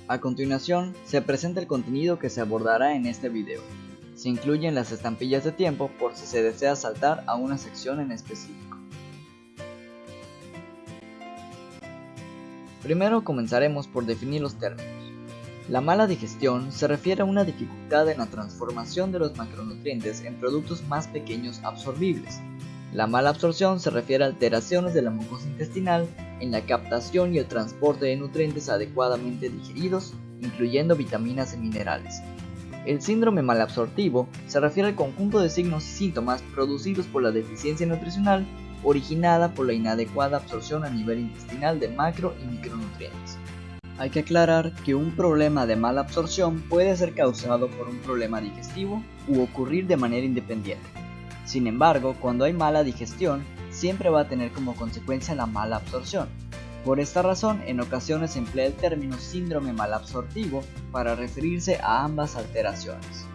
A continuación, se presenta el contenido que se abordará en este video. Se incluyen las estampillas de tiempo por si se desea saltar a una sección en específico. Primero comenzaremos por definir los términos. La mala digestión se refiere a una dificultad en la transformación de los macronutrientes en productos más pequeños absorbibles. La mala absorción se refiere a alteraciones de la mucosa intestinal en la captación y el transporte de nutrientes adecuadamente digeridos, incluyendo vitaminas y minerales. El síndrome malabsortivo se refiere al conjunto de signos y síntomas producidos por la deficiencia nutricional originada por la inadecuada absorción a nivel intestinal de macro y micronutrientes. Hay que aclarar que un problema de mala absorción puede ser causado por un problema digestivo u ocurrir de manera independiente. Sin embargo, cuando hay mala digestión, siempre va a tener como consecuencia la mala absorción. Por esta razón, en ocasiones se emplea el término síndrome malabsortivo para referirse a ambas alteraciones.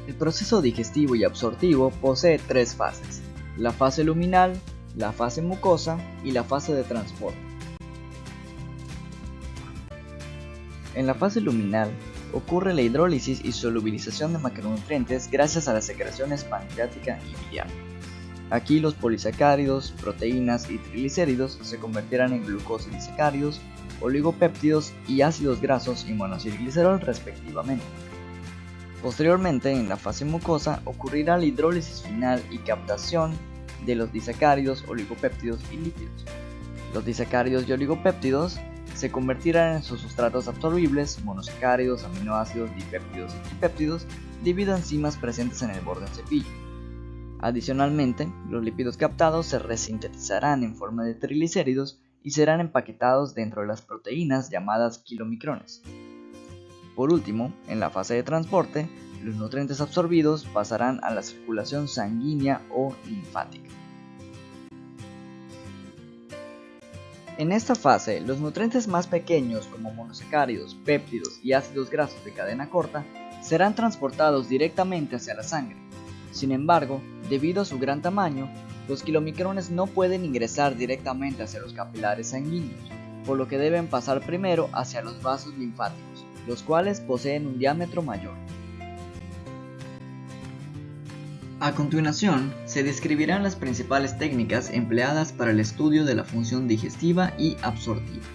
El proceso digestivo y absortivo posee tres fases: la fase luminal, la fase mucosa y la fase de transporte. En la fase luminal ocurre la hidrólisis y solubilización de macronutrientes gracias a las secreciones pancreática y biliar. Aquí los polisacáridos, proteínas y triglicéridos se convertirán en glucosa y disacáridos, oligopéptidos y ácidos grasos y monoacilglicerol respectivamente. Posteriormente, en la fase mucosa ocurrirá la hidrólisis final y captación de los disacáridos, oligopéptidos y lípidos. Los disacáridos y oligopéptidos se convertirán en sus sustratos absorbibles, monosacáridos, aminoácidos, dipéptidos y tripéptidos, debido a enzimas presentes en el borde del cepillo. Adicionalmente, los lípidos captados se resintetizarán en forma de triglicéridos y serán empaquetados dentro de las proteínas llamadas kilomicrones. Por último, en la fase de transporte, los nutrientes absorbidos pasarán a la circulación sanguínea o linfática. En esta fase, los nutrientes más pequeños como monosacáridos, péptidos y ácidos grasos de cadena corta serán transportados directamente hacia la sangre. Sin embargo, debido a su gran tamaño, los kilomicrones no pueden ingresar directamente hacia los capilares sanguíneos, por lo que deben pasar primero hacia los vasos linfáticos, los cuales poseen un diámetro mayor. A continuación, se describirán las principales técnicas empleadas para el estudio de la función digestiva y absortiva.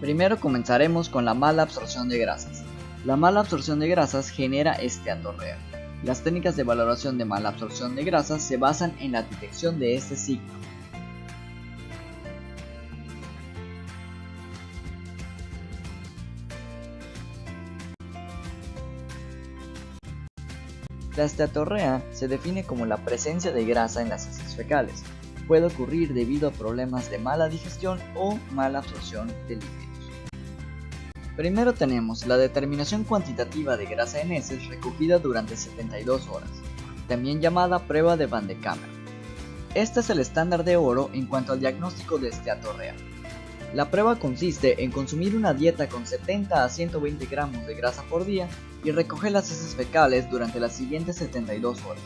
Primero comenzaremos con la mala absorción de grasas. La mala absorción de grasas genera esteatorrea. Las técnicas de valoración de mala absorción de grasas se basan en la detección de este signo. La esteatorrea se define como la presencia de grasa en las heces fecales. Puede ocurrir debido a problemas de mala digestión o mala absorción de líquidos. Primero tenemos la determinación cuantitativa de grasa en heces recogida durante 72 horas, también llamada prueba de Van de Kamer. Este es el estándar de oro en cuanto al diagnóstico de esteatorrea. La prueba consiste en consumir una dieta con 70 a 120 gramos de grasa por día y recoger las heces fecales durante las siguientes 72 horas.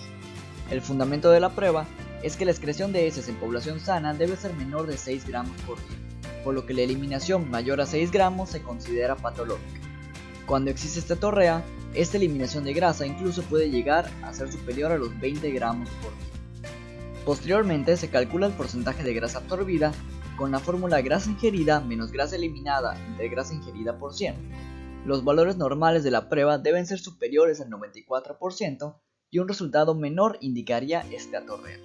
El fundamento de la prueba es que la excreción de heces en población sana debe ser menor de 6 gramos por día, por lo que la eliminación mayor a 6 gramos se considera patológica. Cuando existe esteatorrea, esta eliminación de grasa incluso puede llegar a ser superior a los 20 gramos por día. Posteriormente se calcula el porcentaje de grasa absorbida con la fórmula grasa ingerida menos grasa eliminada entre grasa ingerida por 100. Los valores normales de la prueba deben ser superiores al 94% y un resultado menor indicaría esteatorrea.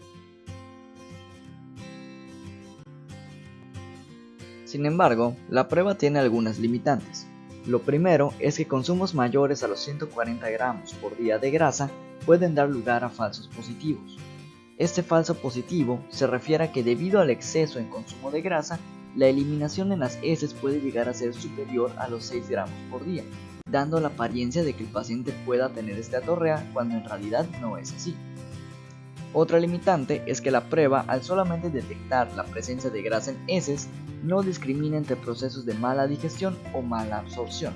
Sin embargo, la prueba tiene algunas limitantes. Lo primero es que consumos mayores a los 140 gramos por día de grasa pueden dar lugar a falsos positivos. Este falso positivo se refiere a que debido al exceso en consumo de grasa, la eliminación en las heces puede llegar a ser superior a los 6 gramos por día, dando la apariencia de que el paciente pueda tener esteatorrea cuando en realidad no es así. Otra limitante es que la prueba, al solamente detectar la presencia de grasa en heces, no discrimina entre procesos de mala digestión o mala absorción.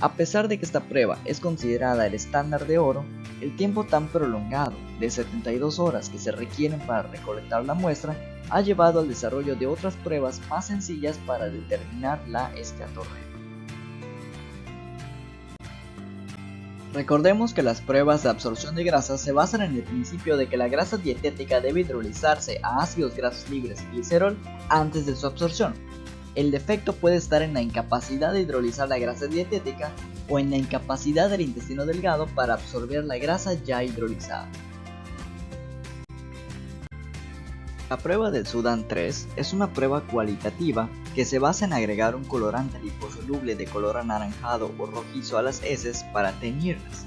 A pesar de que esta prueba es considerada el estándar de oro, el tiempo tan prolongado de 72 horas que se requieren para recolectar la muestra ha llevado al desarrollo de otras pruebas más sencillas para determinar la esteatorrea. Recordemos que las pruebas de absorción de grasas se basan en el principio de que la grasa dietética debe hidrolizarse a ácidos grasos libres y glicerol antes de su absorción. El defecto puede estar en la incapacidad de hidrolizar la grasa dietética o en la incapacidad del intestino delgado para absorber la grasa ya hidrolizada. La prueba del Sudan 3 es una prueba cualitativa que se basa en agregar un colorante liposoluble de color anaranjado o rojizo a las heces para teñirlas.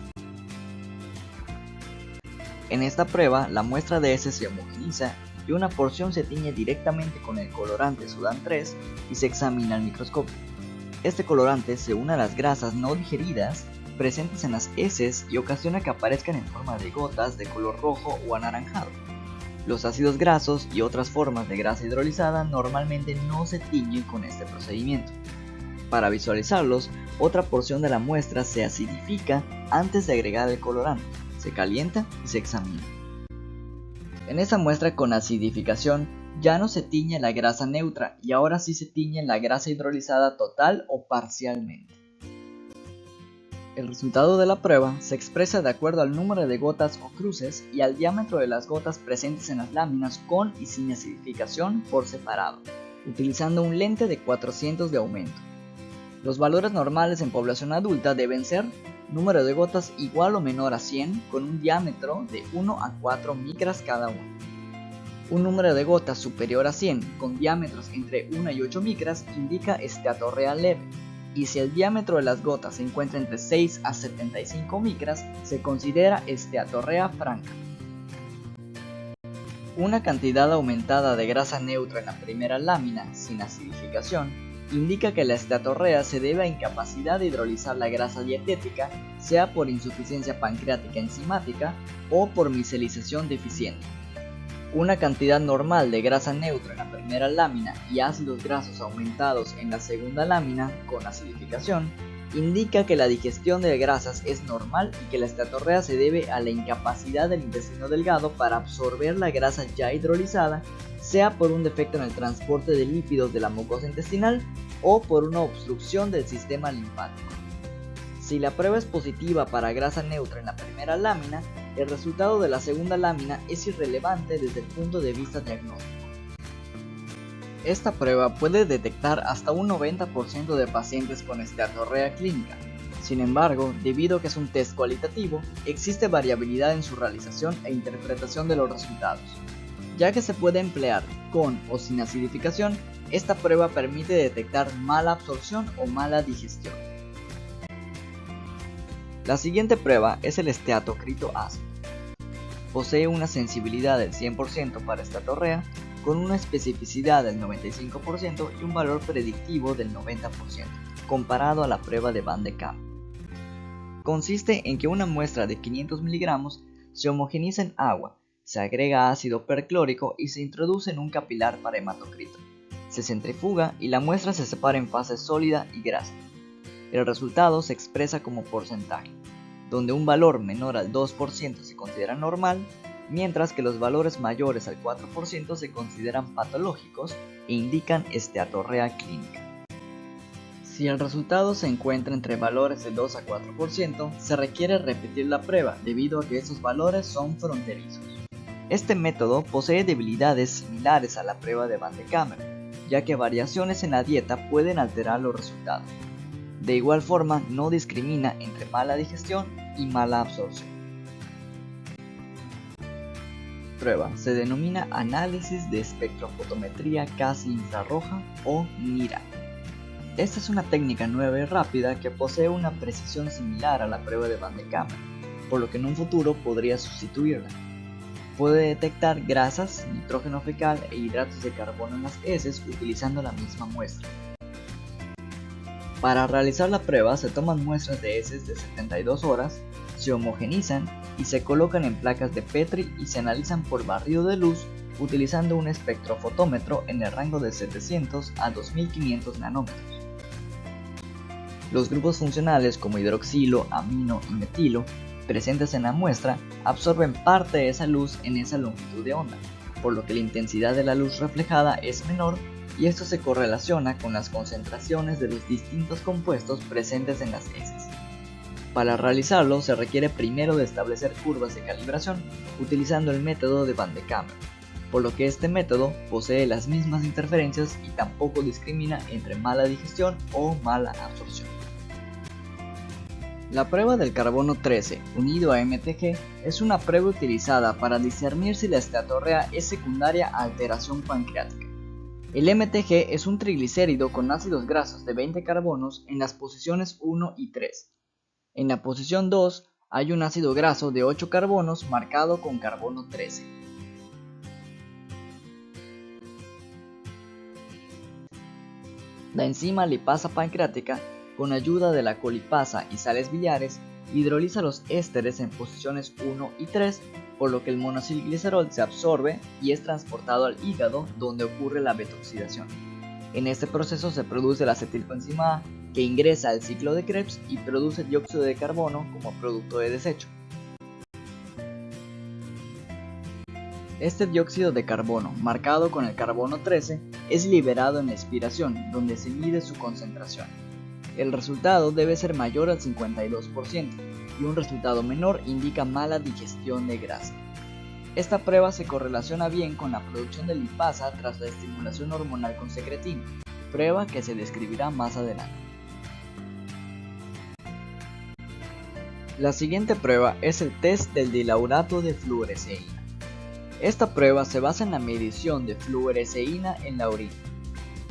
En esta prueba, la muestra de heces se homogeniza y una porción se tiñe directamente con el colorante Sudan 3 y se examina al microscopio. Este colorante se une a las grasas no digeridas presentes en las heces y ocasiona que aparezcan en forma de gotas de color rojo o anaranjado. Los ácidos grasos y otras formas de grasa hidrolizada normalmente no se tiñen con este procedimiento. Para visualizarlos, otra porción de la muestra se acidifica antes de agregar el colorante, se calienta y se examina. En esa muestra con acidificación ya no se tiñe la grasa neutra y ahora sí se tiñe la grasa hidrolizada total o parcialmente. El resultado de la prueba se expresa de acuerdo al número de gotas o cruces y al diámetro de las gotas presentes en las láminas con y sin acidificación por separado, utilizando un lente de 400 de aumento. Los valores normales en población adulta deben ser número de gotas igual o menor a 100 con un diámetro de 1 a 4 micras cada uno. Un número de gotas superior a 100 con diámetros entre 1 y 8 micras indica esteatorrea leve, y si el diámetro de las gotas se encuentra entre 6 a 75 micras se considera esteatorrea franca. Una cantidad aumentada de grasa neutra en la primera lámina sin acidificación indica que la esteatorrea se debe a incapacidad de hidrolizar la grasa dietética, sea por insuficiencia pancreática enzimática o por micelización deficiente. Una cantidad normal de grasa neutra en la primera lámina y ácidos grasos aumentados en la segunda lámina con acidificación indica que la digestión de grasas es normal y que la esteatorrea se debe a la incapacidad del intestino delgado para absorber la grasa ya hidrolizada, sea por un defecto en el transporte de lípidos de la mucosa intestinal o por una obstrucción del sistema linfático. Si la prueba es positiva para grasa neutra en la primera lámina, el resultado de la segunda lámina es irrelevante desde el punto de vista diagnóstico. Esta prueba puede detectar hasta un 90% de pacientes con esteatorrea clínica. Sin embargo, debido a que es un test cualitativo, existe variabilidad en su realización e interpretación de los resultados. Ya que se puede emplear con o sin acidificación, esta prueba permite detectar mala absorción o mala digestión. La siguiente prueba es el esteatocrito ácido. Posee una sensibilidad del 100% para esteatorrea, con una especificidad del 95% y un valor predictivo del 90%, comparado a la prueba de Van de Kamp. Consiste en que una muestra de 500 miligramos se homogeniza en agua, se agrega ácido perclórico y se introduce en un capilar para hematocrito. Se centrifuga y la muestra se separa en fase sólida y grasa. El resultado se expresa como porcentaje, donde un valor menor al 2% se considera normal, mientras que los valores mayores al 4% se consideran patológicos e indican esteatorrea clínica. Si el resultado se encuentra entre valores de 2 a 4%, se requiere repetir la prueba debido a que esos valores son fronterizos. Este método posee debilidades similares a la prueba de Van de Kamp, ya que variaciones en la dieta pueden alterar los resultados. De igual forma, no discrimina entre mala digestión y mala absorción. Prueba se denomina análisis de espectrofotometría casi infrarroja o NIRA. Esta es una técnica nueva y rápida que posee una precisión similar a la prueba de Van de Kamp, por lo que en un futuro podría sustituirla. Puede detectar grasas, nitrógeno fecal e hidratos de carbono en las heces utilizando la misma muestra. Para realizar la prueba se toman muestras de heces de 72 horas, se homogenizan y se colocan en placas de Petri y se analizan por barrido de luz utilizando un espectrofotómetro en el rango de 700 a 2500 nanómetros. Los grupos funcionales como hidroxilo, amino y metilo presentes en la muestra absorben parte de esa luz en esa longitud de onda, por lo que la intensidad de la luz reflejada es menor y esto se correlaciona con las concentraciones de los distintos compuestos presentes en las heces. Para realizarlo se requiere primero de establecer curvas de calibración utilizando el método de Van de Kamer, por lo que este método posee las mismas interferencias y tampoco discrimina entre mala digestión o mala absorción. La prueba del carbono 13 unido a MTG es una prueba utilizada para discernir si la esteatorrea es secundaria a alteración pancreática. El MTG es un triglicérido con ácidos grasos de 20 carbonos en las posiciones 1 y 3. En la posición 2 hay un ácido graso de 8 carbonos marcado con carbono 13. La enzima lipasa pancreática, con ayuda de la colipasa y sales biliares, hidroliza los ésteres en posiciones 1 y 3, por lo que el monacilglicerol se absorbe y es transportado al hígado donde ocurre la betoxidación. En este proceso se produce la acetilcoenzima A, que ingresa al ciclo de Krebs y produce dióxido de carbono como producto de desecho. Este dióxido de carbono, marcado con el carbono 13, es liberado en la expiración, donde se mide su concentración. El resultado debe ser mayor al 52% y un resultado menor indica mala digestión de grasa. Esta prueba se correlaciona bien con la producción de lipasa tras la estimulación hormonal con secretina, prueba que se describirá más adelante. La siguiente prueba es el test del dilaurato de fluoresceína. Esta prueba se basa en la medición de fluoresceína en la orina.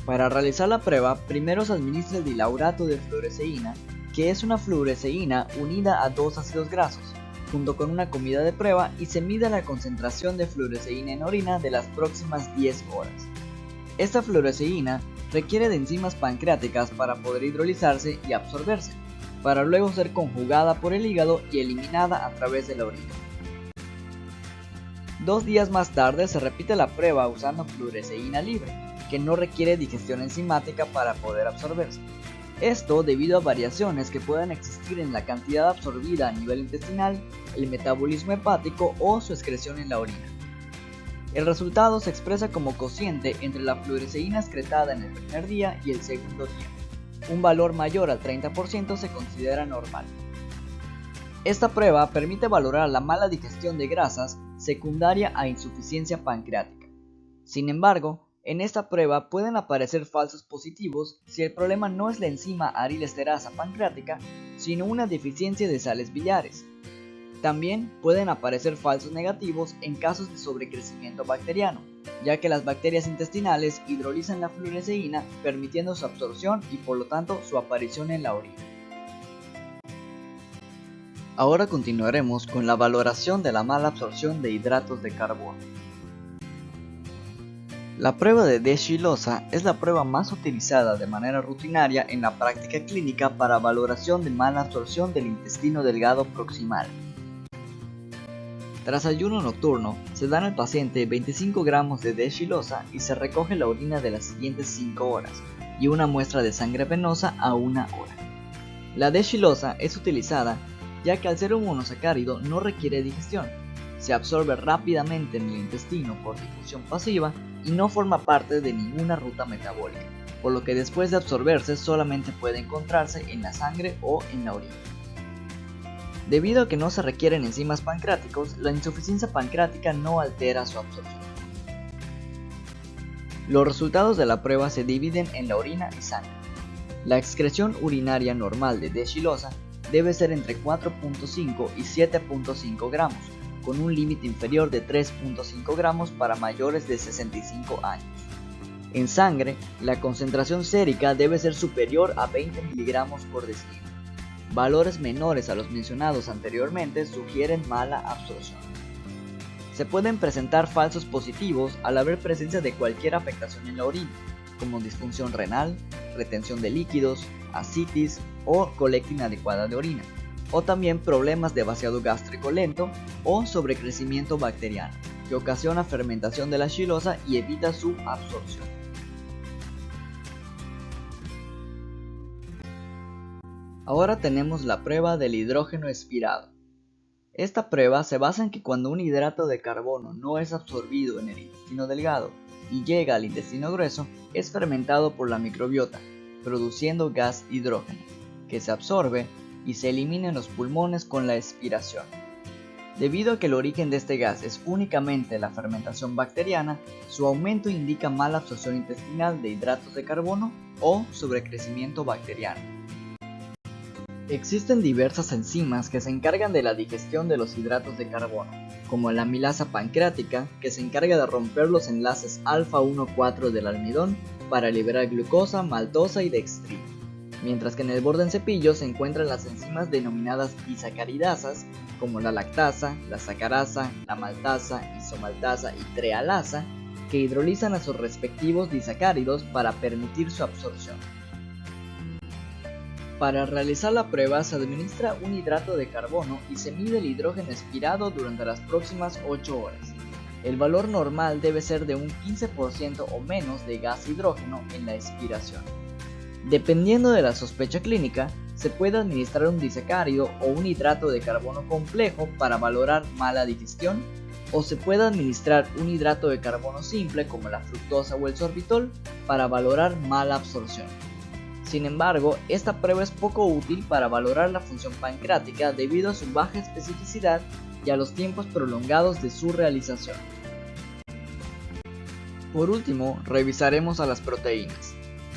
Para realizar la prueba, primero se administra el dilaurato de fluoresceína, que es una fluoresceína unida a dos ácidos grasos, junto con una comida de prueba y se mide la concentración de fluoresceína en orina de las próximas 10 horas. Esta fluoresceína requiere de enzimas pancreáticas para poder hidrolizarse y absorberse, para luego ser conjugada por el hígado y eliminada a través de la orina. 2 días más tarde se repite la prueba usando fluoresceína libre, que no requiere digestión enzimática para poder absorberse. Esto debido a variaciones que puedan existir en la cantidad absorbida a nivel intestinal, el metabolismo hepático o su excreción en la orina. El resultado se expresa como cociente entre la fluoresceína excretada en el primer día y el segundo día. Un valor mayor al 30% se considera normal. Esta prueba permite valorar la mala digestión de grasas secundaria a insuficiencia pancreática. Sin embargo, en esta prueba pueden aparecer falsos positivos si el problema no es la enzima arilesterasa pancreática, sino una deficiencia de sales biliares. También pueden aparecer falsos negativos en casos de sobrecrecimiento bacteriano, ya que las bacterias intestinales hidrolizan la fluoresceína permitiendo su absorción y por lo tanto su aparición en la orina. Ahora continuaremos con la valoración de la mala absorción de hidratos de carbono. La prueba de D-Xilosa es la prueba más utilizada de manera rutinaria en la práctica clínica para valoración de mala absorción del intestino delgado proximal. Tras ayuno nocturno, se dan al paciente 25 gramos de D-Xilosa y se recoge la orina de las siguientes 5 horas y una muestra de sangre venosa a 1 hora. La D-Xilosa es utilizada ya que al ser un monosacárido no requiere digestión, se absorbe rápidamente en el intestino por difusión pasiva y no forma parte de ninguna ruta metabólica, por lo que después de absorberse solamente puede encontrarse en la sangre o en la orina. Debido a que no se requieren enzimas pancreáticos, la insuficiencia pancreática no altera su absorción. Los resultados de la prueba se dividen en la orina y sangre. La excreción urinaria normal de D-Xilosa debe ser entre 4.5 y 7.5 gramos, con un límite inferior de 3.5 gramos para mayores de 65 años. En sangre, la concentración sérica debe ser superior a 20 miligramos por decilitro. Valores menores a los mencionados anteriormente sugieren mala absorción. Se pueden presentar falsos positivos al haber presencia de cualquier afectación en la orina, como disfunción renal, retención de líquidos, ascitis o colecta inadecuada de orina, o también problemas de vaciado gástrico lento o sobrecrecimiento bacteriano, que ocasiona fermentación de la xilosa y evita su absorción. Ahora tenemos la prueba del hidrógeno expirado. Esta prueba se basa en que cuando un hidrato de carbono no es absorbido en el intestino delgado y llega al intestino grueso, es fermentado por la microbiota, produciendo gas hidrógeno, que se absorbe y se elimina en los pulmones con la expiración. Debido a que el origen de este gas es únicamente la fermentación bacteriana, su aumento indica mala absorción intestinal de hidratos de carbono o sobrecrecimiento bacteriano. Existen diversas enzimas que se encargan de la digestión de los hidratos de carbono, como la amilasa pancreática, que se encarga de romper los enlaces alfa 1,4 del almidón para liberar glucosa, maltosa y dextrina, mientras que en el borde en cepillo se encuentran las enzimas denominadas disacaridasas, como la lactasa, la sacarasa, la maltasa, isomaltasa y trealasa, que hidrolizan a sus respectivos disacáridos para permitir su absorción. Para realizar la prueba se administra un hidrato de carbono y se mide el hidrógeno expirado durante las próximas 8 horas. El valor normal debe ser de un 15% o menos de gas hidrógeno en la expiración. Dependiendo de la sospecha clínica, se puede administrar un disacárido o un hidrato de carbono complejo para valorar mala digestión, o se puede administrar un hidrato de carbono simple como la fructosa o el sorbitol para valorar mala absorción. Sin embargo, esta prueba es poco útil para valorar la función pancreática debido a su baja especificidad y a los tiempos prolongados de su realización. Por último, revisaremos a las proteínas.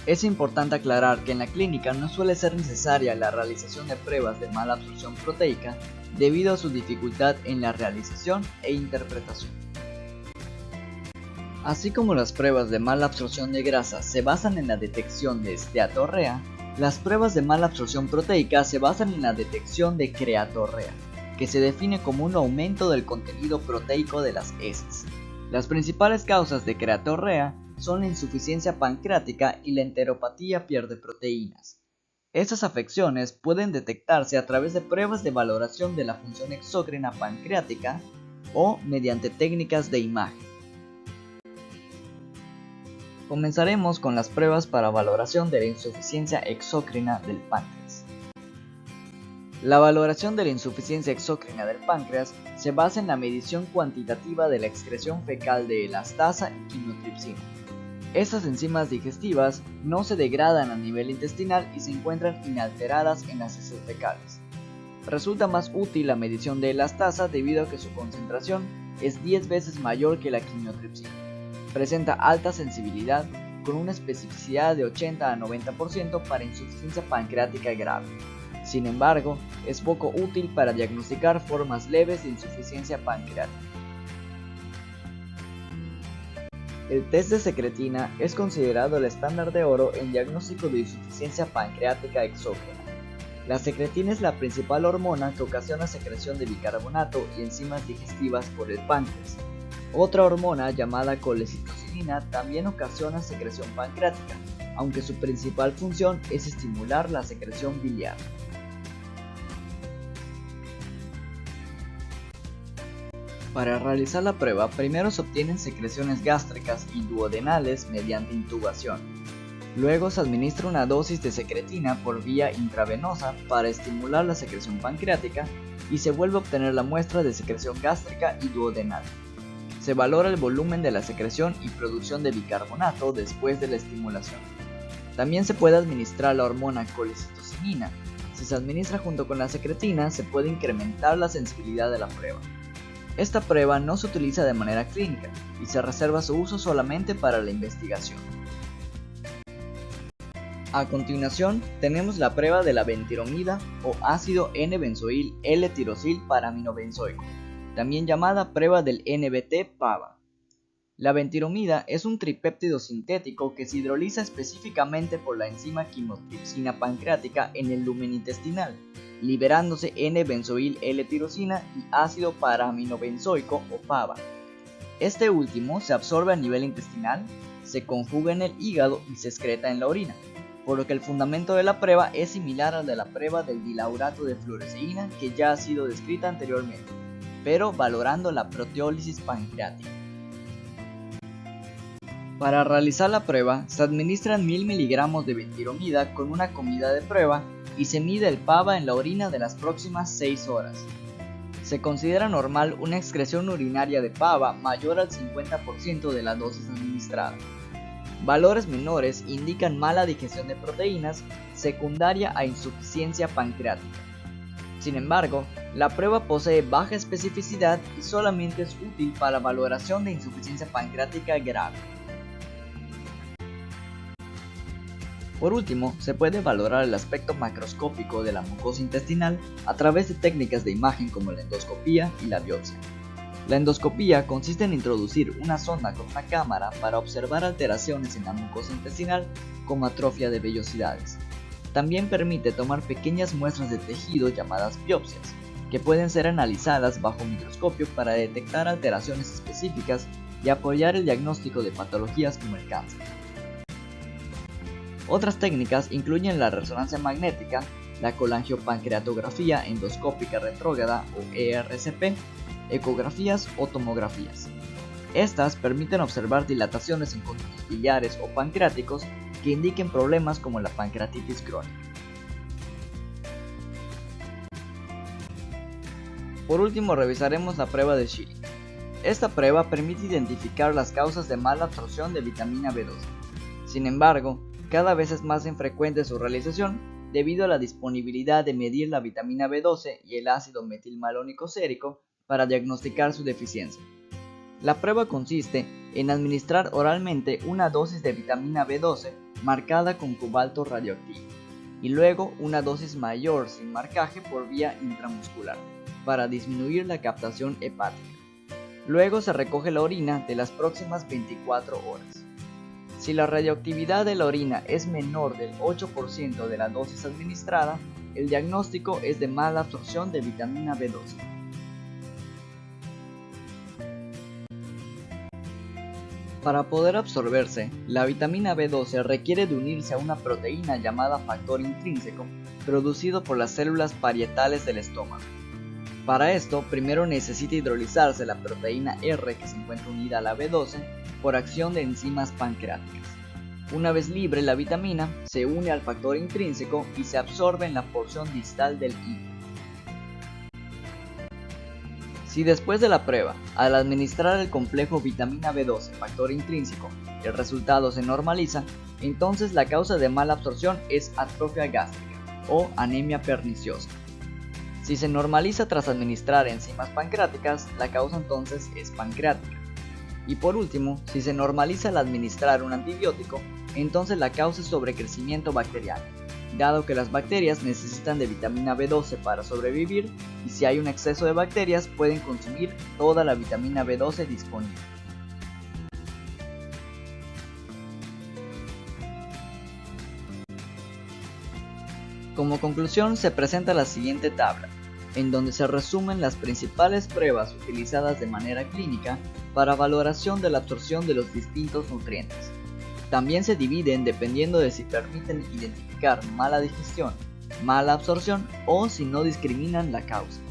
Es importante aclarar que en la clínica no suele ser necesaria la realización de pruebas de mala absorción proteica debido a su dificultad en la realización e interpretación. Así como las pruebas de mala absorción de grasa se basan en la detección de esteatorrea, las pruebas de mala absorción proteica se basan en la detección de creatorrea, que se define como un aumento del contenido proteico de las heces. Las principales causas de creatorrea son la insuficiencia pancreática y la enteropatía pierde proteínas. Estas afecciones pueden detectarse a través de pruebas de valoración de la función exócrina pancreática o mediante técnicas de imagen. Comenzaremos con las pruebas para valoración de la insuficiencia exócrina del páncreas. La valoración de la insuficiencia exócrina del páncreas se basa en la medición cuantitativa de la excreción fecal de elastasa y quimotripsina. Estas enzimas digestivas no se degradan a nivel intestinal y se encuentran inalteradas en las heces fecales. Resulta más útil la medición de elastasa debido a que su concentración es 10 veces mayor que la quimotripsina. Presenta alta sensibilidad con una especificidad de 80 a 90% para insuficiencia pancreática grave. Sin embargo, es poco útil para diagnosticar formas leves de insuficiencia pancreática. El test de secretina es considerado el estándar de oro en diagnóstico de insuficiencia pancreática exógena. La secretina es la principal hormona que ocasiona secreción de bicarbonato y enzimas digestivas por el páncreas. Otra hormona llamada colecitocinina también ocasiona secreción pancreática, aunque su principal función es estimular la secreción biliar. Para realizar la prueba, primero se obtienen secreciones gástricas y duodenales mediante intubación. Luego se administra una dosis de secretina por vía intravenosa para estimular la secreción pancreática y se vuelve a obtener la muestra de secreción gástrica y duodenal. Se valora el volumen de la secreción y producción de bicarbonato después de la estimulación. También se puede administrar la hormona colecitocinina. Si se administra junto con la secretina, se puede incrementar la sensibilidad de la prueba. Esta prueba no se utiliza de manera clínica y se reserva su uso solamente para la investigación. A continuación, tenemos la prueba de la bentiromida o ácido N-benzoil L-tirosil paraminobenzoico, también llamada prueba del NBT-PAVA. La bentiromida es un tripéptido sintético que se hidroliza específicamente por la enzima quimotripsina pancreática en el lumen intestinal, liberándose N-benzoil L-tirosina y ácido paraminobenzoico o PAVA. Este último se absorbe a nivel intestinal, se conjuga en el hígado y se excreta en la orina, por lo que el fundamento de la prueba es similar al de la prueba del dilaurato de fluoresceína que ya ha sido descrita anteriormente, pero valorando la proteólisis pancreática. Para realizar la prueba, se administran 1000 mg de bentiromida con una comida de prueba y se mide el PAVA en la orina de las próximas 6 horas. Se considera normal una excreción urinaria de PAVA mayor al 50% de la dosis administrada. Valores menores indican mala digestión de proteínas secundaria a insuficiencia pancreática. Sin embargo, la prueba posee baja especificidad y solamente es útil para la valoración de insuficiencia pancreática grave. Por último, se puede valorar el aspecto macroscópico de la mucosa intestinal a través de técnicas de imagen como la endoscopía y la biopsia. La endoscopía consiste en introducir una sonda con una cámara para observar alteraciones en la mucosa intestinal como atrofia de vellosidades. También permite tomar pequeñas muestras de tejido llamadas biopsias, que pueden ser analizadas bajo microscopio para detectar alteraciones específicas y apoyar el diagnóstico de patologías como el cáncer. Otras técnicas incluyen la resonancia magnética, la colangiopancreatografía endoscópica retrógrada o ERCP, ecografías o tomografías. Estas permiten observar dilataciones en conductos biliares o pancreáticos que indiquen problemas como la pancreatitis crónica. Por último, revisaremos la prueba de Schilling. Esta prueba permite identificar las causas de mala absorción de vitamina B12. Sin embargo, cada vez es más infrecuente su realización debido a la disponibilidad de medir la vitamina B12 y el ácido metilmalónico sérico para diagnosticar su deficiencia. La prueba consiste en administrar oralmente una dosis de vitamina B12 marcada con cobalto radioactivo y luego una dosis mayor sin marcaje por vía intramuscular para disminuir la captación hepática. Luego se recoge la orina de las próximas 24 horas. Si la radioactividad de la orina es menor del 8% de la dosis administrada, el diagnóstico es de mala absorción de vitamina B12. Para poder absorberse, la vitamina B12 requiere de unirse a una proteína llamada factor intrínseco, producido por las células parietales del estómago. Para esto, primero necesita hidrolizarse la proteína R que se encuentra unida a la B12 por acción de enzimas pancreáticas. Una vez libre la vitamina, se une al factor intrínseco y se absorbe en la porción distal del hígado. Si después de la prueba, al administrar el complejo vitamina B12 factor intrínseco, el resultado se normaliza, entonces la causa de mala absorción es atrofia gástrica o anemia perniciosa. Si se normaliza tras administrar enzimas pancreáticas, la causa entonces es pancreática. Y por último, si se normaliza al administrar un antibiótico, entonces la causa es sobrecrecimiento bacteriano, dado que las bacterias necesitan de vitamina B12 para sobrevivir y si hay un exceso de bacterias pueden consumir toda la vitamina B12 disponible. Como conclusión se presenta la siguiente tabla, en donde se resumen las principales pruebas utilizadas de manera clínica para valoración de la absorción de los distintos nutrientes. También se dividen dependiendo de si permiten identificar mala digestión, mala absorción o si no discriminan la causa.